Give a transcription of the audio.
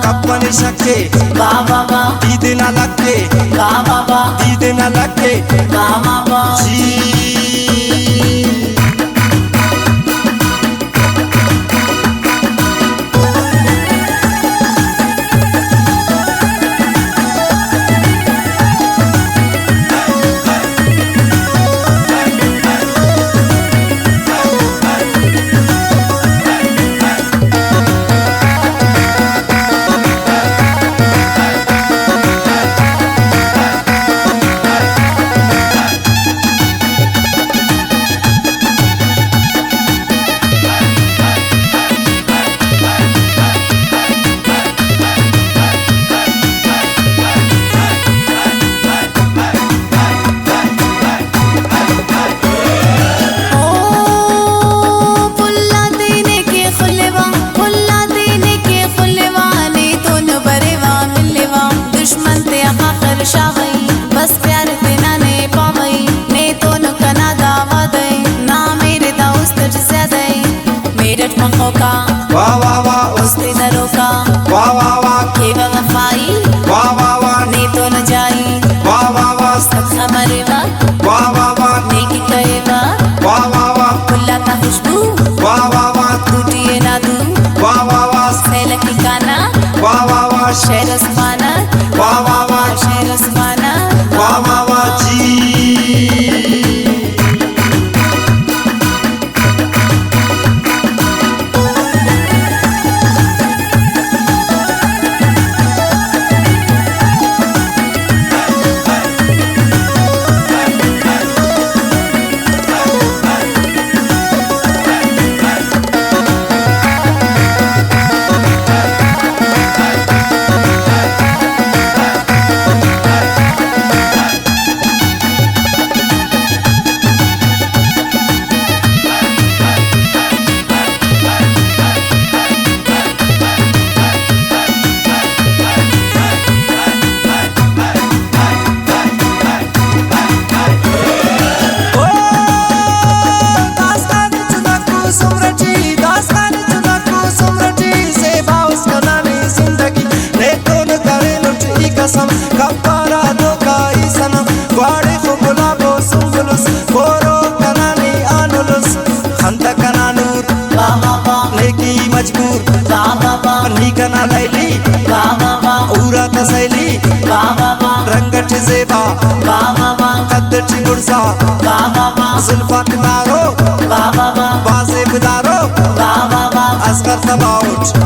कपन शके बाबा दीद न लगे बाबा दीद न लगे बाबा जी बस प्यार बिना ने पावई ने तो न कना दावा दे ना मेरे दोस्त ज्यादा मेरठ मखो का वाह वाह वाह उस्ते दरो का वाह वाह वाह के वफाई वाह वाह वाह ने तो न जाई वाह वाह वाह सब हमारे वाह वाह वाह ने की कहे वाह वाह वाह खुला का खुशबू वाह वाह वाह टूटिए ना दू वाह वाह वाह सैल की काना वाह वाह वाह शहर उस्माना वाह वाह वाह शहर उस्माना वाह वाह वाह जी कपरा दो काई सनम ग्वाड़े फुला बो सुंगलुस कोरो कनानी आनुलुस खंत कनानूर बाबा लेकी मजबूर बाबा निकना लैली बाबा उरा तसैली बाबा रंगठ जेबा बाबा कद्दठ गुरसा बाबा जुल्फत नारो बाबा बासे बिदारो बाबा असगर तबाउट